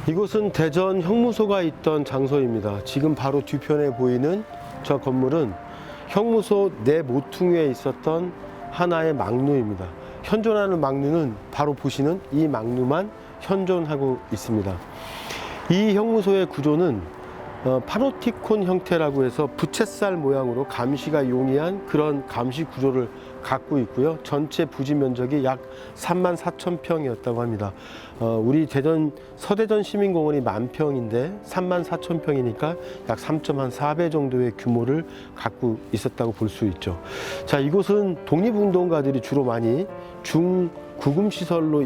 이곳은 대전 형무소가 있던 장소입니다. 지금 바로 뒤편에 보이는 저 건물은 형무소 내 모퉁이에 있었던 하나의 망루입니다. 현존하는 망루는 바로 보시는 이 망루만 현존하고 있습니다. 이 형무소의 구조는 파노티콘 형태라고 해서 부채살 모양으로 감시가 용이한 그런 감시 구조를 갖고 있고요. 전체 부지 면적이 약 34,000평이었다고 합니다. 우리 대전 서대전 시민공원이 10,000평인데 34,000평이니까 약 3.4배 정도의 규모를 갖고 있었다고 볼 수 있죠. 자, 이곳은 독립운동가들이 주로 많이 중구금시설로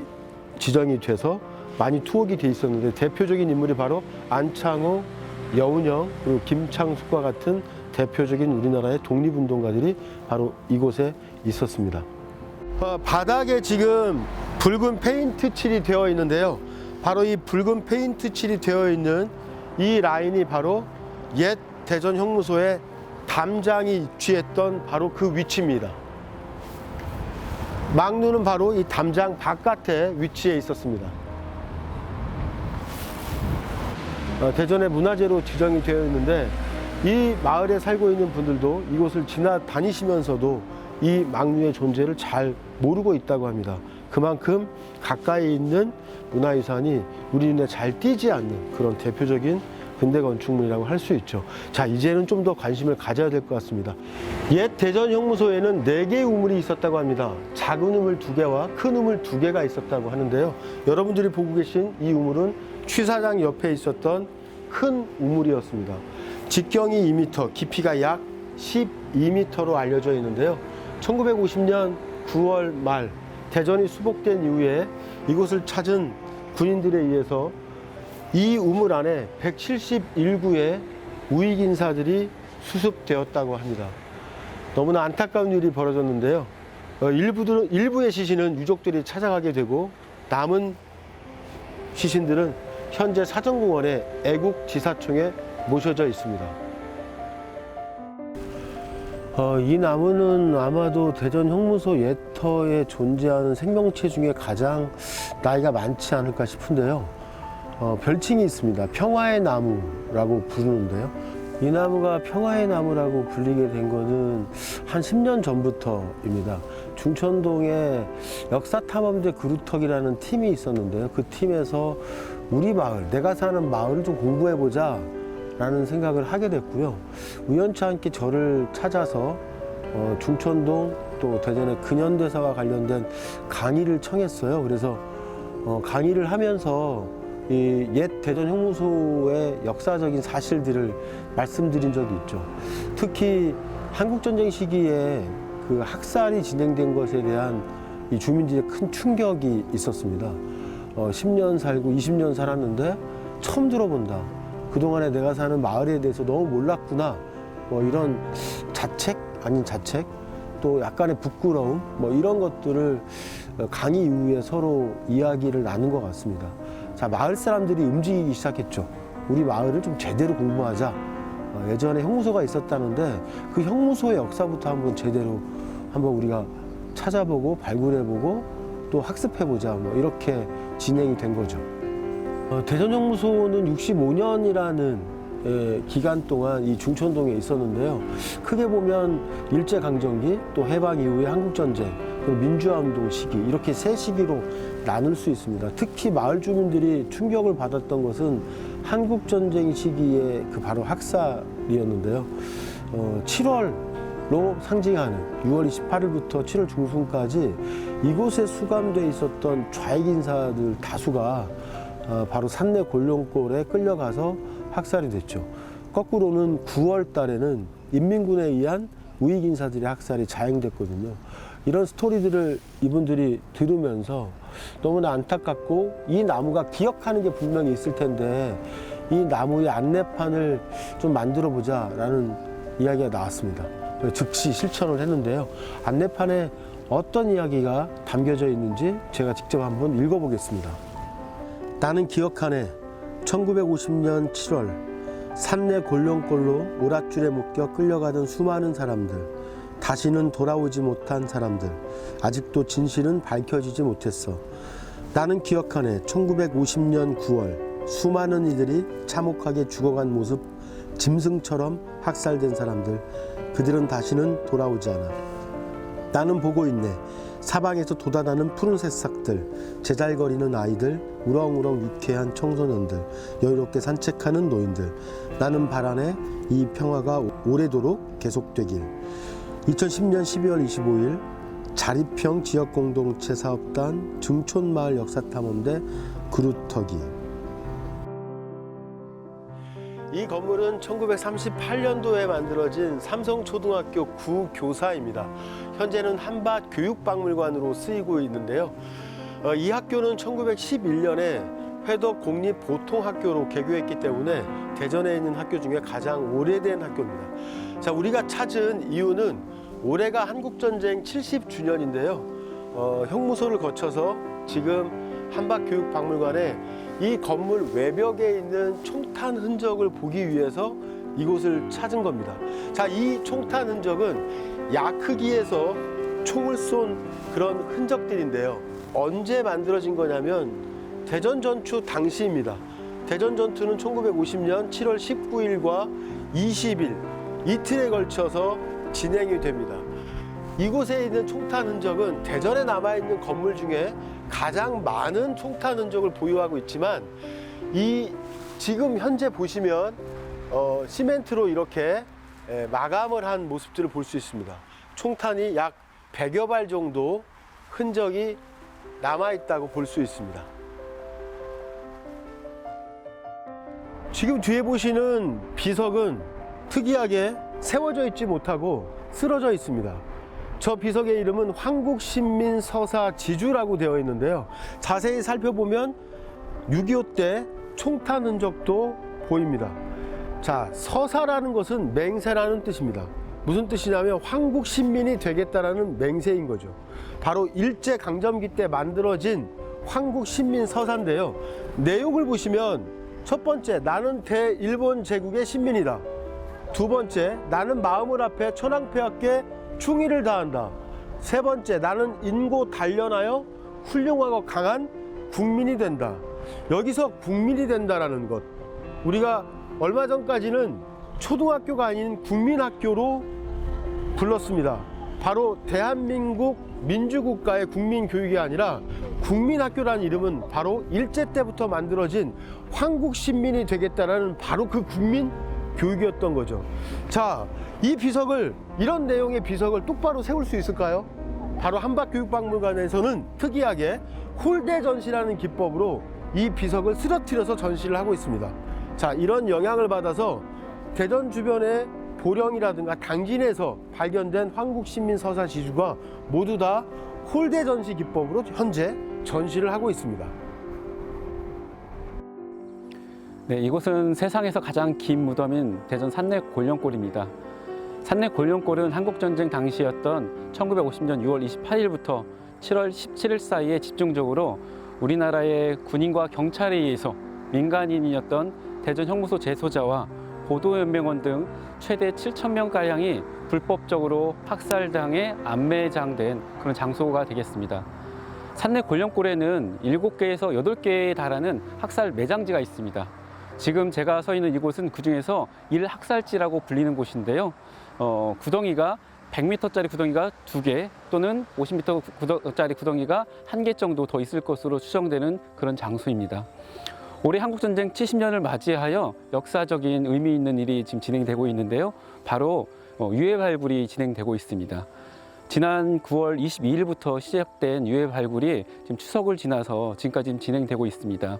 지정이 돼서 많이 투옥이 돼 있었는데 대표적인 인물이 바로 안창호, 여운형, 그리고 김창숙과 같은 대표적인 우리나라의 독립운동가들이 바로 이곳에 있었습니다. 바닥에 지금 붉은 페인트 칠이 되어 있는데요. 바로 이 붉은 페인트 칠이 되어 있는 이 라인이 바로 옛 대전 형무소의 담장이 위치했던 바로 그 위치입니다. 망루는 바로 이 담장 바깥에 위치해 있었습니다. 대전의 문화재로 지정이 되어 있는데 이 마을에 살고 있는 분들도 이곳을 지나다니시면서도 이 망루의 존재를 잘 모르고 있다고 합니다. 그만큼 가까이 있는 문화유산이 우리 눈에 잘 띄지 않는 그런 대표적인 근대 건축물이라고 할 수 있죠. 자, 이제는 좀 더 관심을 가져야 될 것 같습니다. 옛 대전 형무소에는 4개의 우물이 있었다고 합니다. 작은 우물 2개와 큰 우물 2개가 있었다고 하는데요. 여러분들이 보고 계신 이 우물은 취사장 옆에 있었던 큰 우물이었습니다. 직경이 2m, 깊이가 약 12m로 알려져 있는데요. 1950년 9월 말 대전이 수복된 이후에 이곳을 찾은 군인들에 의해서 이 우물 안에 171구의 우익 인사들이 수습되었다고 합니다. 너무나 안타까운 일이 벌어졌는데요. 일부의 시신은 유족들이 찾아가게 되고 남은 시신들은 현재 사정공원의 애국지사총에 모셔져 있습니다. 이 나무는 아마도 대전 형무소 예터에 존재하는 생명체 중에 가장 나이가 많지 않을까 싶은데요. 별칭이 있습니다. 평화의 나무라고 부르는데요. 이 나무가 평화의 나무라고 불리게 된 거는 한 10년 전부터입니다. 중천동에 역사탐험대 그루터기라는 팀이 있었는데요. 그 팀에서 우리 마을, 내가 사는 마을을 좀 공부해보자 라는 생각을 하게 됐고요. 우연치 않게 저를 찾아서 중천동 또 대전의 근현대사와 관련된 강의를 청했어요. 그래서 강의를 하면서 이 옛 대전 형무소의 역사적인 사실들을 말씀드린 적이 있죠. 특히 한국전쟁 시기에 그 학살이 진행된 것에 대한 이 주민들의 큰 충격이 있었습니다. 10년 살고 20년 살았는데 처음 들어본다. 그동안에 내가 사는 마을에 대해서 너무 몰랐구나. 이런 자책 아닌 자책, 또 약간의 부끄러움, 이런 것들을 강의 이후에 서로 이야기를 나눈 것 같습니다. 자, 마을 사람들이 움직이기 시작했죠. 우리 마을을 좀 제대로 공부하자. 예전에 형무소가 있었다는데 그 형무소의 역사부터 한번 제대로 한번 우리가 찾아보고 발굴해보고 또 학습해보자. 이렇게 진행이 된 거죠. 대전 형무소는 65년이라는 기간 동안 이 중천동에 있었는데요. 크게 보면 일제강점기, 또 해방 이후의 한국전쟁, 그리고 민주화운동 시기, 이렇게 세 시기로 나눌 수 있습니다. 특히 마을 주민들이 충격을 받았던 것은 한국전쟁 시기에 그 바로 학살이었는데요. 7월로 상징하는 6월 28일부터 7월 중순까지 이곳에 수감돼 있었던 좌익 인사들 다수가 바로 산내 곤룡골에 끌려가서 학살이 됐죠. 거꾸로는 9월 달에는 인민군에 의한 우익 인사들의 학살이 자행됐거든요. 이런 스토리들을 이분들이 들으면서 너무나 안타깝고 이 나무가 기억하는 게 분명히 있을 텐데 이 나무의 안내판을 좀 만들어 보자라는 이야기가 나왔습니다. 즉시 실천을 했는데요. 안내판에 어떤 이야기가 담겨져 있는지 제가 직접 한번 읽어보겠습니다. 나는 기억하네. 1950년 7월 산내 곤룡골로 오랏줄에 묶여 끌려가던 수많은 사람들, 다시는 돌아오지 못한 사람들, 아직도 진실은 밝혀지지 못했어. 나는 기억하네. 1950년 9월 수많은 이들이 참혹하게 죽어간 모습, 짐승처럼 학살된 사람들, 그들은 다시는 돌아오지 않아. 나는 보고 있네. 사방에서 돋아나는 푸른 새싹들, 제잘거리는 아이들, 우렁우렁 유쾌한 청소년들, 여유롭게 산책하는 노인들. 나는 바라네 이 평화가 오래도록 계속되길. 2010년 12월 25일 자립형 지역공동체 사업단 증촌마을 역사탐험대 그루터기. 이 건물은 1938년도에 만들어진 삼성초등학교 구교사입니다. 현재는 한밭 교육박물관으로 쓰이고 있는데요. 이 학교는 1911년에 회덕 공립보통학교로 개교했기 때문에 대전에 있는 학교 중에 가장 오래된 학교입니다. 자, 우리가 찾은 이유는 올해가 한국전쟁 70주년인데요. 형무소를 거쳐서 지금 한밭교육박물관에 이 건물 외벽에 있는 총탄 흔적을 보기 위해서 이곳을 찾은 겁니다. 자, 이 총탄 흔적은 야크기에서 총을 쏜 그런 흔적들인데요. 언제 만들어진 거냐면 대전전투 당시입니다. 대전전투는 1950년 7월 19일과 20일 이틀에 걸쳐서 진행이 됩니다. 이곳에 있는 총탄 흔적은 대전에 남아있는 건물 중에 가장 많은 총탄 흔적을 보유하고 있지만 지금 현재 보시면 시멘트로 이렇게 마감을 한 모습들을 볼 수 있습니다. 총탄이 약 100여 발 정도 흔적이 남아있다고 볼 수 있습니다. 지금 뒤에 보시는 비석은 특이하게 세워져 있지 못하고 쓰러져 있습니다. 저 비석의 이름은 황국신민서사지주라고 되어 있는데요. 자세히 살펴보면 6.25 때 총탄 흔적도 보입니다. 자, 서사라는 것은 맹세라는 뜻입니다. 무슨 뜻이냐면 황국신민이 되겠다라는 맹세인 거죠. 바로 일제강점기 때 만들어진 황국신민서사인데요. 내용을 보시면 첫 번째, 나는 대일본 제국의 신민이다. 두 번째, 나는 마음을 합해 천황폐하께 충의를 다한다. 세 번째, 나는 인고 단련하여 훌륭하고 강한 국민이 된다. 여기서 국민이 된다라는 것, 우리가 얼마 전까지는 초등학교가 아닌 국민학교로 불렀습니다. 바로 대한민국 민주국가의 국민교육이 아니라 국민학교라는 이름은 바로 일제 때부터 만들어진 황국신민이 되겠다라는 바로 그 국민 교육이었던 거죠. 자, 이 비석을, 이런 내용의 비석을 똑바로 세울 수 있을까요? 바로 한밭교육박물관에서는 특이하게 홀대 전시라는 기법으로 이 비석을 쓰러뜨려서 전시를 하고 있습니다. 자, 이런 영향을 받아서 대전 주변의 보령이라든가 당진에서 발견된 황국신민서사지주가 모두 다 홀대 전시 기법으로 현재 전시를 하고 있습니다. 네, 이곳은 세상에서 가장 긴 무덤인 대전 산내골령골입니다. 산내골령골은 한국전쟁 당시였던 1950년 6월 28일부터 7월 17일 사이에 집중적으로 우리나라의 군인과 경찰에 의해서 민간인이었던 대전 형무소 재소자와 보도연맹원 등 최대 7,000명가량이 불법적으로 학살당해 안매장된 그런 장소가 되겠습니다. 산내골령골에는 7개에서 8개에 달하는 학살 매장지가 있습니다. 지금 제가 서 있는 이곳은 그중에서 1학살지라고 불리는 곳인데요. 구덩이가 100m짜리 구덩이가 2개 또는 50m짜리 구덩이가 1개 정도 더 있을 것으로 추정되는 그런 장소입니다. 올해 한국전쟁 70년을 맞이하여 역사적인 의미 있는 일이 지금 진행되고 있는데요. 바로 유해 발굴이 진행되고 있습니다. 지난 9월 22일부터 시작된 유해 발굴이 지금 추석을 지나서 지금까지 진행되고 있습니다.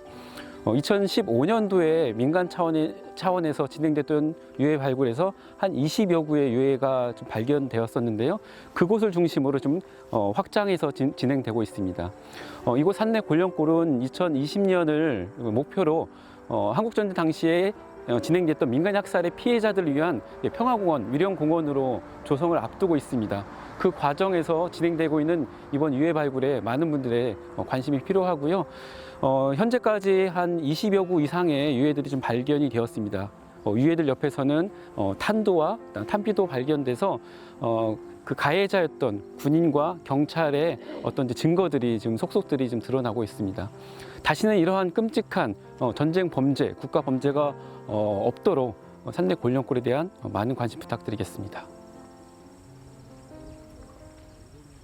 2015년도에 민간 차원에서 진행됐던 유해 발굴에서 한 20여 구의 유해가 좀 발견되었었는데요. 그곳을 중심으로 좀 확장해서 진행되고 있습니다. 이곳 산내골령골은 2020년을 목표로 한국전쟁 당시에 진행됐던 민간 학살의 피해자들을 위한 평화공원, 위령공원으로 조성을 앞두고 있습니다. 그 과정에서 진행되고 있는 이번 유해 발굴에 많은 분들의 관심이 필요하고요. 현재까지 한 20여 구 이상의 유해들이 좀 발견이 되었습니다. 유해들 옆에서는 탄도와 탄피도 발견돼서 그 가해자였던 군인과 경찰의 어떤 이제 증거들이 지금 속속들이 좀 드러나고 있습니다. 다시는 이러한 끔찍한 전쟁 범죄, 국가 범죄가 없도록 산내 골령골에 대한 많은 관심 부탁드리겠습니다.